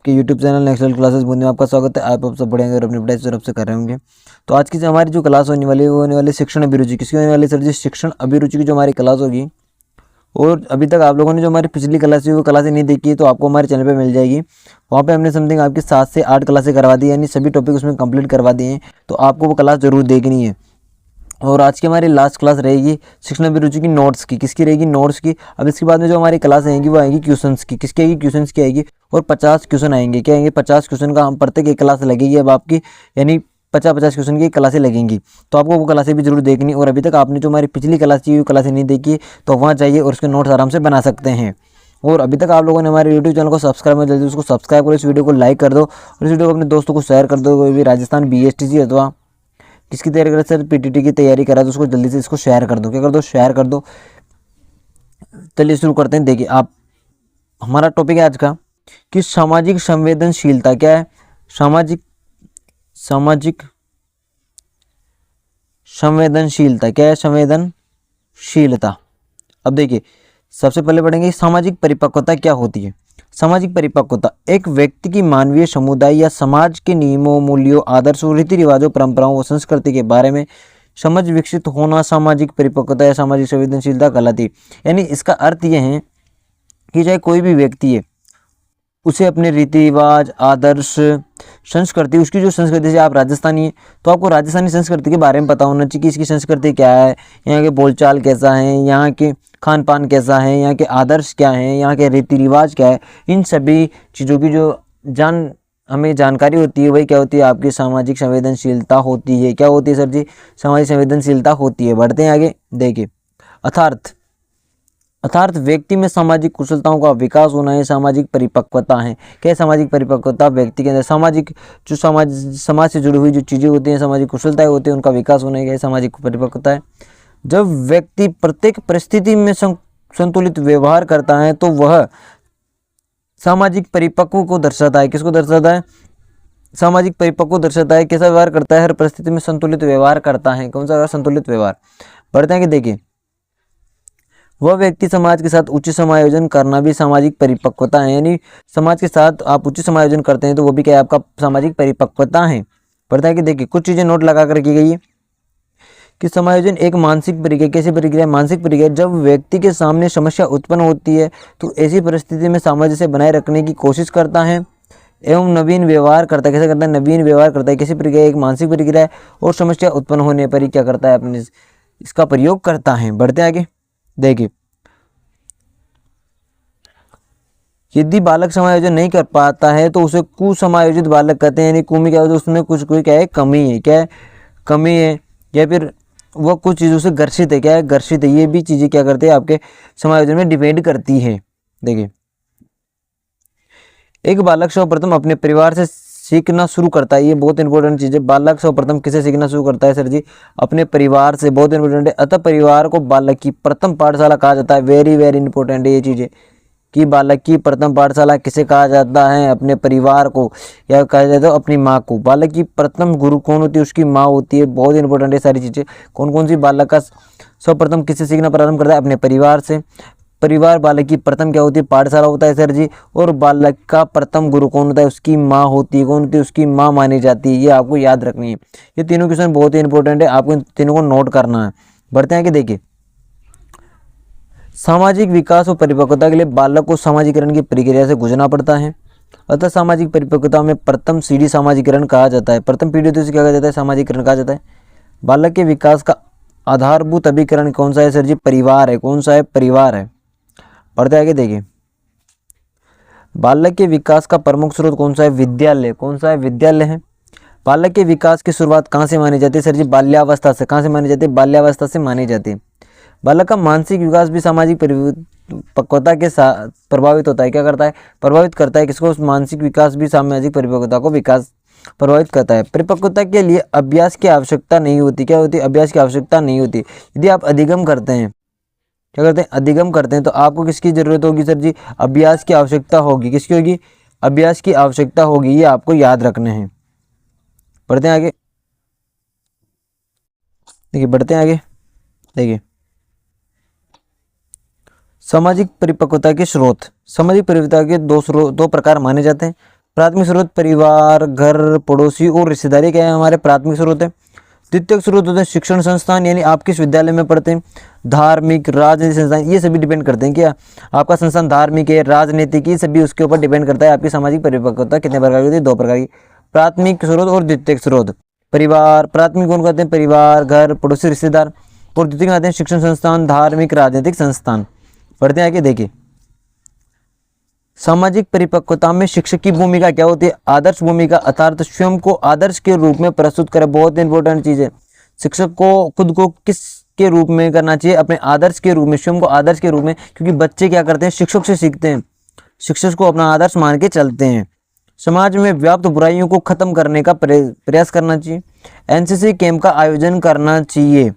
आपके YouTube channel next level classes बोलने में आपका स्वागत है। आप सब बढ़िया अपनी पढ़ाई से से कर रहे होंगे। तो आज की जो हमारी जो क्लास होने वाली है वो होने वाली शिक्षण अभिरुचि। किसकी होने वाली सर जी? शिक्षण अभिरुचि की जो हमारी क्लास होगी। और अभी तक आप लोगों ने जो हमारी पिछली क्लास थी वो क्लासें नहीं देखी है तो आपको हमारे चैनल पे मिल जाएगी। वहाँ पे हमने समथिंग आपकी 7 से 8 क्लासें करवा दी, यानी सभी टॉपिक उसमें कंप्लीट करवा दिए हैं। तो आपको वो क्लास जरूर देखनी है। और आज की हमारी लास्ट क्लास रहेगी शिक्षण अभिरुचि की नोट्स की। किसकी रहेगी? नोट्स की। अब इसके बाद में जो हमारी क्लास आएंगी वो आएगी क्वेश्चंस की। किसकी आएगी? क्वेश्चंस की आएगी। और 50 क्वेश्चन आएंगे। क्या आएंगे? 50 क्वेश्चन का हम प्रत्येक एक क्लास लगेगी अब आपकी, यानी 50-50 क्वेश्चन की क्लासें लगेंगी। तो आपको वो क्लासें भी जरूर देखनी। और अभी तक आपने जो हमारी पिछली क्लास की वो क्लासें नहीं देखी तो वहाँ जाइए और उसके नोट्स आराम से बना सकते हैं। और अभी तक आप लोगों ने हमारे यूट्यूब चैनल को सब्सक्राइब में जल्दी उसको सब्सक्राइब करो, इस वीडियो को लाइक कर दो और इस वीडियो को अपने दोस्तों को शेयर कर दो। कोई भी राजस्थान BSTC अथवा किसकी तैयारी कर रहे सर? PTT की तैयारी करा तो उसको जल्दी से इसको शेयर कर दो। क्या कर दो? शेयर कर दो। चलिए शुरू करते हैं। देखिए आप, हमारा टॉपिक है आज का कि सामाजिक संवेदनशीलता क्या है? सामाजिक संवेदनशीलता क्या है? संवेदनशीलता। अब देखिए सबसे पहले पढ़ेंगे सामाजिक परिपक्वता क्या होती है। सामाजिक परिपक्वता एक व्यक्ति की मानवीय, समुदाय या समाज के नियमों, मूल्यों, आदर्शों, रीति रिवाजों, परंपराओं व संस्कृति के बारे में समझ विकसित होना सामाजिक परिपक्वता या सामाजिक संवेदनशीलता कहलाती है। यानी इसका अर्थ यह है कि चाहे कोई भी व्यक्ति है, उसे अपने रीति रिवाज, आदर्श, संस्कृति, उसकी जो संस्कृति, से आप राजस्थानी है तो आपको राजस्थानी संस्कृति के बारे में पता होना चाहिए कि इसकी संस्कृति क्या है, यहाँ के बोलचाल कैसा है, यहाँ के खान पान कैसा है, यहाँ के आदर्श क्या हैं, यहाँ के रीति रिवाज क्या है। इन सभी चीज़ों की जो हमें जानकारी होती है वही क्या होती है? आपकी सामाजिक संवेदनशीलता होती है। क्या होती है सर जी? सामाजिक संवेदनशीलता होती है। बढ़ते हैं आगे। देखिए अर्थात व्यक्ति में सामाजिक कुशलताओं का विकास होना है सामाजिक परिपक्वता है। क्या है सामाजिक परिपक्वता? व्यक्ति के अंदर सामाजिक जो समाज से जुड़ी हुई जो चीज़ें होती हैं, सामाजिक कुशलताएं होती हैं, उनका विकास होना है। क्या सामाजिक परिपक्वता है? जब व्यक्ति प्रत्येक परिस्थिति में संतुलित व्यवहार करता है तो वह सामाजिक परिपक्व को दर्शाता है। किसको दर्शाता है? सामाजिक परिपक्व दर्शाता है। कैसा व्यवहार करता है? हर परिस्थिति में संतुलित व्यवहार करता है। कौन सा? संतुलित व्यवहार। बढ़ते हैं कि देखिए वह व्यक्ति समाज के साथ उचित समायोजन करना भी सामाजिक परिपक्वता है। यानी समाज के साथ आप उचित समायोजन करते हैं तो वो भी क्या है? आपका सामाजिक परिपक्वता है। बढ़ता है कि देखिए कुछ चीजें नोट लगा कर की गई है कि समायोजन एक मानसिक प्रक्रिया। कैसी प्रक्रिया? मानसिक प्रक्रिया। जब व्यक्ति के सामने समस्या उत्पन्न होती है तो ऐसी परिस्थिति में सामंजस्य बनाए रखने की कोशिश करता है एवं नवीन व्यवहार करता है। कैसे करता है? नवीन व्यवहार करता है। कैसी प्रक्रिया? एक मानसिक प्रक्रिया है और समस्या उत्पन्न होने पर ही क्या करता है? अपने इसका प्रयोग करता है। बढ़ते आगे। देखिए यदि बालक समायोजन नहीं कर पाता है तो उसे कुसमायोजित बालक कहते हैं। यानी कु में क्या होता है? उसमें कुछ कोई क्या है? कमी है। क्या है? कमी है, या फिर वह कुछ चीज़ों से ग्रसित है। क्या है? ग्रसित है। ये भी चीज़ें क्या करते हैं? आपके समायोजन में डिपेंड करती है। देखिए एक बालक सर्वप्रथम अपने परिवार से सीखना शुरू करता है। ये बहुत इंपॉर्टेंट चीज़ है। बालक सर्वप्रथम किसे सीखना शुरू करता है सर जी? अपने परिवार से। बहुत इंपॉर्टेंट है। अतः परिवार को बालक की प्रथम पाठशाला कहा जाता है। वेरी वेरी इंपॉर्टेंट है ये चीज़ें कि बालक की प्रथम पाठशाला किसे कहा जाता है? अपने परिवार को, या कहा जाता है अपनी माँ को। बालक की प्रथम गुरु कौन होती है? उसकी माँ होती है। बहुत इंपॉर्टेंट है सारी चीज़ें। कौन कौन सी? बालक का सर्वप्रथम किससे सीखना प्रारंभ करता है? अपने परिवार से। परिवार बालक की प्रथम क्या होती है? पाठशाला होता है सर जी। और बालक का प्रथम गुरु कौन होता है? उसकी माँ होती है। कौन होती है? उसकी माँ मानी जाती है। ये आपको याद रखनी है। ये तीनों क्वेश्चन बहुत ही इंपॉर्टेंट है, आपको इन तीनों को नोट करना है। बढ़ते हैं कि देखिए सामाजिक विकास और परिपक्वता के लिए बालक को सामाजिकरण की प्रक्रिया से गुजरना पड़ता है। अतः सामाजिक परिपक्वता में प्रथम सीढ़ी सामाजिकरण कहा जाता है। प्रथम पीढ़ी तो क्या कहा जाता है? सामाजिकरण कहा जाता है। बालक के विकास का आधारभूत अभिकरण कौन सा है सर जी? परिवार है। कौन सा है? परिवार है। पढ़ते आगे देखिए बालक के विकास का प्रमुख स्रोत कौन सा है? विद्यालय। कौन सा है? विद्यालय है। बालक के विकास की शुरुआत कहाँ से मानी जाती है सर जी? बाल्यावस्था से। कहाँ से मानी जाती है? बाल्यावस्था से मानी जाती है। बालक का मानसिक विकास भी सामाजिक परिपक्वता के साथ प्रभावित होता है। क्या करता है? प्रभावित करता है। किसको? मानसिक विकास भी सामाजिक परिपक्वता को विकास प्रभावित करता है। परिपक्वता के लिए अभ्यास की आवश्यकता नहीं होती। क्या होती है? अभ्यास की आवश्यकता नहीं होती। यदि आप अधिगम करते हैं, क्या करते हैं? अधिगम करते हैं तो आपको किसकी जरूरत होगी सर जी? अभ्यास की आवश्यकता होगी। किसकी होगी? अभ्यास की आवश्यकता होगी। ये आपको याद रखने हैं। बढ़ते हैं आगे। देखिए बढ़ते हैं आगे। देखिए सामाजिक परिपक्वता के स्रोत। सामाजिक परिपक्वता के दो प्रकार माने जाते हैं। प्राथमिक स्रोत परिवार, घर, पड़ोसी और रिश्तेदारी क्या है हमारे प्राथमिक स्रोत है। द्वितीयक स्रोत होते हैं शिक्षण संस्थान, यानी आप किस विद्यालय में पढ़ते हैं। धार्मिक, राजनीतिक संस्थान, ये सभी डिपेंड करते हैं क्या आपका संस्थान धार्मिक है, राजनीतिक, ये सभी उसके ऊपर डिपेंड करता है आपकी सामाजिक परिपक्वता कितने प्रकार की होती है, 2 प्रकार की। प्राथमिक स्रोत और द्वितीयक स्रोत। परिवार, प्राथमिक कौन कहते हैं, परिवार, घर, पड़ोसी, रिश्तेदार, और द्वितीयक आते हैं शिक्षण संस्थान, धार्मिक, राजनीतिक संस्थान। पढ़ते हैं आगे, देखिए सामाजिक परिपक्वता में शिक्षक की भूमिका क्या होती है। आदर्श भूमिका, अर्थात स्वयं को आदर्श के रूप में प्रस्तुत करे, बहुत इंपॉर्टेंट चीज है। शिक्षक को खुद को किस के रूप में करना चाहिए, अपने आदर्श के रूप में, स्वयं को आदर्श के रूप में, क्योंकि बच्चे क्या करते हैं, शिक्षक से सीखते हैं, शिक्षक को अपना आदर्श मान के चलते हैं। समाज में व्याप्त बुराइयों को खत्म करने का प्रयास करना चाहिए। एनसीसी कैंप का आयोजन करना चाहिए,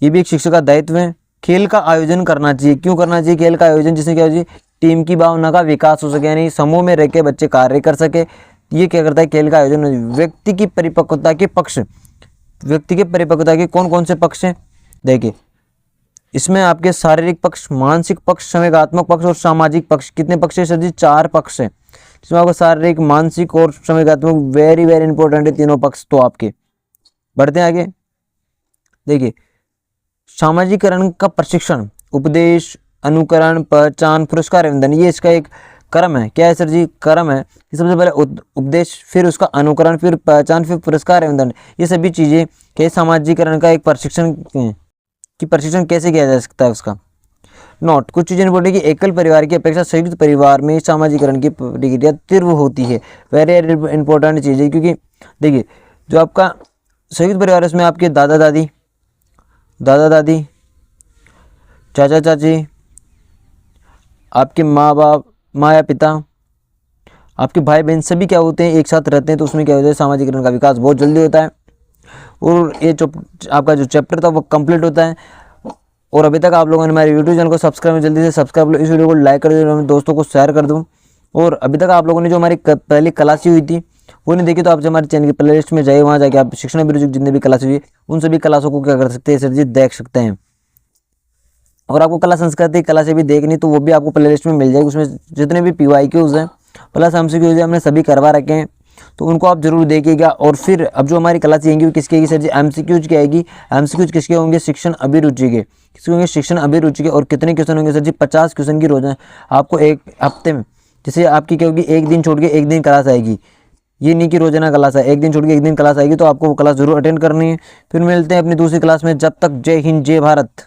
ये भी एक शिक्षक का दायित्व है। खेल का आयोजन करना चाहिए, क्यों करना चाहिए खेल का आयोजन, जिससे क्या हो जाए, टीम की भावना का विकास हो सके, यानी समूह में रह के बच्चे कार्य कर सके। ये क्या करता है, खेल का आयोजन। व्यक्ति की परिपक्वता के पक्ष, व्यक्ति के परिपक्वता के कौन कौन से पक्ष हैं, देखिए इसमें आपके शारीरिक पक्ष, मानसिक पक्ष, संवेगात्मक पक्ष और सामाजिक पक्ष। कितने पक्ष है सर जी, 4 पक्ष है। इसमें आपका शारीरिक, मानसिक और संवेगात्मक वेरी वेरी इंपॉर्टेंट है, तीनों पक्ष तो आपके। बढ़ते हैं आगे, देखिए सामाजिकरण का प्रशिक्षण, उपदेश, अनुकरण, पहचान, पुरस्कार एवं दंड, ये इसका एक क्रम है। क्या है सर जी, क्रम है। सबसे पहले उपदेश, फिर उसका अनुकरण, फिर पहचान, फिर पुरस्कार एवं दंड। ये सभी चीजें के सामाजिकरण का एक प्रशिक्षण कि प्रशिक्षण कैसे किया जा सकता है उसका। नोट, कुछ चीजें बोले कि एकल परिवार की अपेक्षा संयुक्त परिवार में सामाजिकरण की प्रक्रिया तीव्र होती है। वेरी इंपॉर्टेंट चीज है, क्योंकि देखिए जो आपका संयुक्त परिवार है उसमें आपके दादा दादी, चाचा चाची, आपके माँ बाप, माँ या पिता, आपके भाई बहन, सभी क्या होते हैं, एक साथ रहते हैं, तो उसमें क्या होता है, सामाजिकरण का विकास बहुत जल्दी होता है और ये जो आपका जो चैप्टर था वो कंप्लीट होता है। और अभी तक आप लोगों ने हमारे यूट्यूब चैनल को सब्सक्राइब, जल्दी से सब्सक्राइब, इस वीडियो को लाइक कर दो, दोस्तों को शेयर कर दूँ। और अभी तक आप लोगों ने जो हमारी पहली क्लास हुई थी वो नहीं देखी, तो आप हमारे चैनल की प्ले लिस्ट में जाइए, वहाँ जाके आप शिक्षण अभिरुचि जितने भी क्लास हुई उन सभी क्लासों को क्या कर सकते हैं सर जी, देख सकते हैं। और आपको कला संस्कृति क्लासें भी देखनी तो वो भी आपको प्ले लिस्ट में मिल जाएगी, उसमें जितने भी PYQs हैं प्लस MCQs हैं हमने सभी करवा रखे हैं, तो उनको आप जरूर देखिएगा। और फिर अब जो हमारी क्लास आएंगी वो किसकी आएगी सर जी, MCQs की आएगी। MCQs किसके होंगे, शिक्षण अभिरुचि के, किसके होंगे, शिक्षण अभिरुचि के। और कितने क्वेश्चन होंगे सर जी, 50 क्वेश्चन की रोजाना आपको एक हफ्ते में, जैसे आपकी क्या होगी, एक दिन छोड़ के एक दिन क्लास आएगी, ये नहीं कि रोजाना क्लास है, एक दिन छोड़ के एक दिन क्लास आएगी, तो आपको वो क्लास जरूर अटेंड करनी है। फिर मिलते हैं अपनी दूसरी क्लास में, जब तक जय हिंद जय भारत।